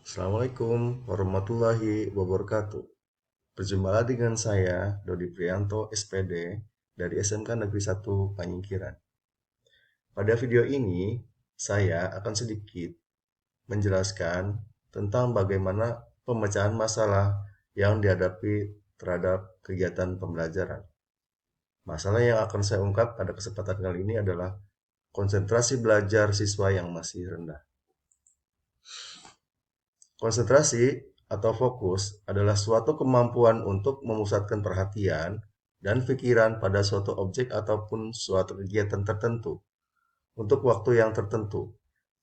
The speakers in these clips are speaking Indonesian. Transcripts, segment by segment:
Assalamualaikum warahmatullahi wabarakatuh. Berjumpa lagi dengan saya, Dodi Prianto, SPD, dari SMK Negeri 1 Panyingkiran. Pada video ini, saya akan sedikit menjelaskan tentang bagaimana pemecahan masalah yang dihadapi terhadap kegiatan pembelajaran. Masalah yang akan saya ungkap pada kesempatan kali ini adalah konsentrasi belajar siswa yang masih rendah. Konsentrasi atau fokus adalah suatu kemampuan untuk memusatkan perhatian dan pikiran pada suatu objek ataupun suatu kegiatan tertentu untuk waktu yang tertentu.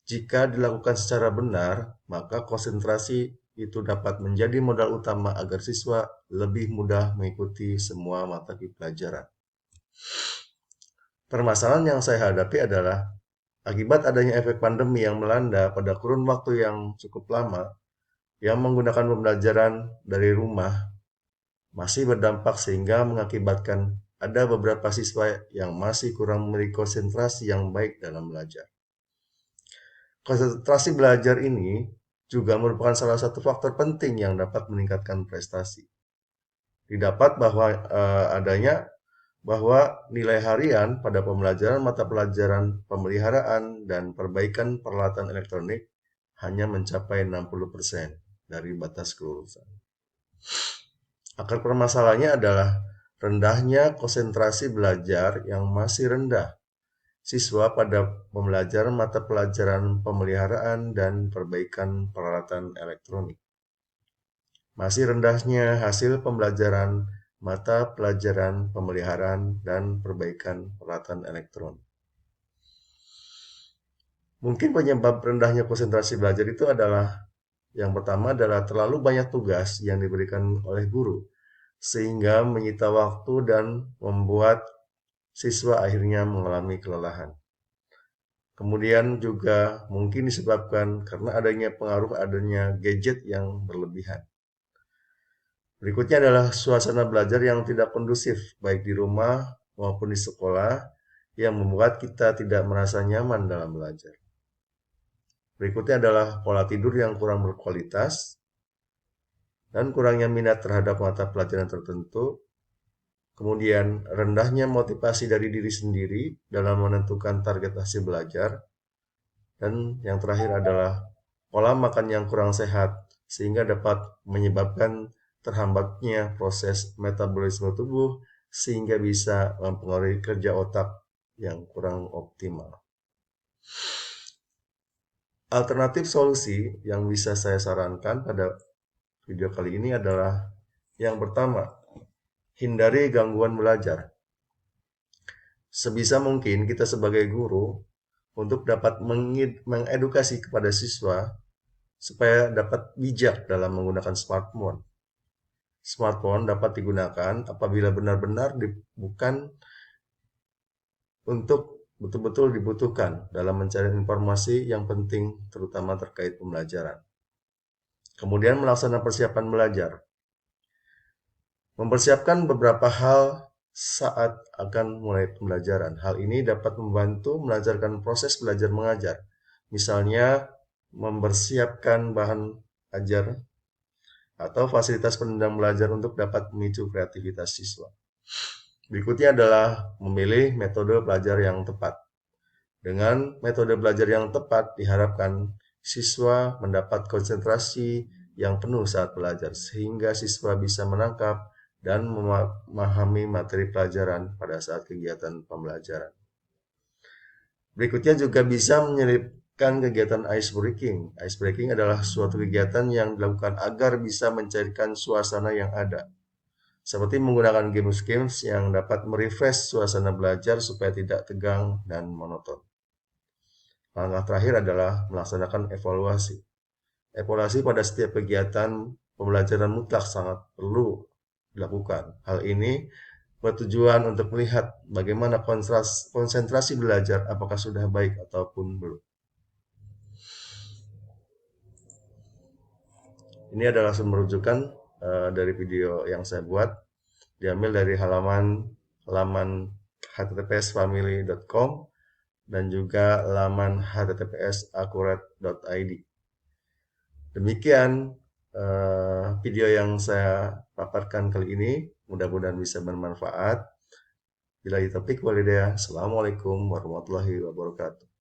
Jika dilakukan secara benar, maka konsentrasi itu dapat menjadi modal utama agar siswa lebih mudah mengikuti semua mata pelajaran. Permasalahan yang saya hadapi adalah akibat adanya efek pandemi yang melanda pada kurun waktu yang cukup lama, yang menggunakan pembelajaran dari rumah masih berdampak sehingga mengakibatkan ada beberapa siswa yang masih kurang memiliki konsentrasi yang baik dalam belajar. Konsentrasi belajar ini juga merupakan salah satu faktor penting yang dapat meningkatkan prestasi. Didapat bahwa nilai harian pada pembelajaran mata pelajaran pemeliharaan dan perbaikan peralatan elektronik hanya mencapai 60% dari batas kelulusan. Akar permasalahannya adalah rendahnya konsentrasi belajar yang masih rendah siswa pada pembelajaran mata pelajaran pemeliharaan dan perbaikan peralatan elektronik. Masih rendahnya hasil pembelajaran mata pelajaran pemeliharaan dan perbaikan peralatan elektronik. Mungkin penyebab rendahnya konsentrasi belajar itu adalah yang pertama adalah terlalu banyak tugas yang diberikan oleh guru, sehingga menyita waktu dan membuat siswa akhirnya mengalami kelelahan. Kemudian juga mungkin disebabkan karena adanya gadget yang berlebihan. Berikutnya adalah suasana belajar yang tidak kondusif, baik di rumah maupun di sekolah, yang membuat kita tidak merasa nyaman dalam belajar. Berikutnya adalah pola tidur yang kurang berkualitas, dan kurangnya minat terhadap mata pelajaran tertentu, kemudian rendahnya motivasi dari diri sendiri dalam menentukan target hasil belajar, dan yang terakhir adalah pola makan yang kurang sehat sehingga dapat menyebabkan terhambatnya proses metabolisme tubuh sehingga bisa mempengaruhi kerja otak yang kurang optimal. Alternatif solusi yang bisa saya sarankan pada video kali ini adalah yang pertama, hindari gangguan belajar. Sebisa mungkin kita sebagai guru untuk dapat mengedukasi kepada siswa supaya dapat bijak dalam menggunakan smartphone. Smartphone dapat digunakan apabila benar-benar bukan untuk betul-betul dibutuhkan dalam mencari informasi yang penting terutama terkait pembelajaran. Kemudian melaksanakan persiapan belajar. Mempersiapkan beberapa hal saat akan mulai pembelajaran. Hal ini dapat membantu melancarkan proses belajar mengajar. Misalnya mempersiapkan bahan ajar atau fasilitas penunjang belajar untuk dapat memicu kreativitas siswa. Berikutnya adalah memilih metode belajar yang tepat. Dengan metode belajar yang tepat diharapkan siswa mendapat konsentrasi yang penuh saat belajar sehingga siswa bisa menangkap dan memahami materi pelajaran pada saat kegiatan pembelajaran. Berikutnya juga bisa menyelipkan kegiatan ice breaking. Ice breaking adalah suatu kegiatan yang dilakukan agar bisa mencairkan suasana yang ada, seperti menggunakan games yang dapat merefresh suasana belajar supaya tidak tegang dan monoton. Langkah terakhir adalah melaksanakan evaluasi. Evaluasi pada setiap kegiatan pembelajaran mutlak sangat perlu dilakukan. Hal ini bertujuan untuk melihat bagaimana konsentrasi belajar apakah sudah baik ataupun belum. Ini adalah sumber rujukan dari video yang saya buat, diambil dari halaman https://family.com dan juga laman https://akurat.id. Demikian video yang saya paparkan kali ini, mudah-mudahan bisa bermanfaat. Bila taufiq walhidayah. Assalamualaikum warahmatullahi wabarakatuh.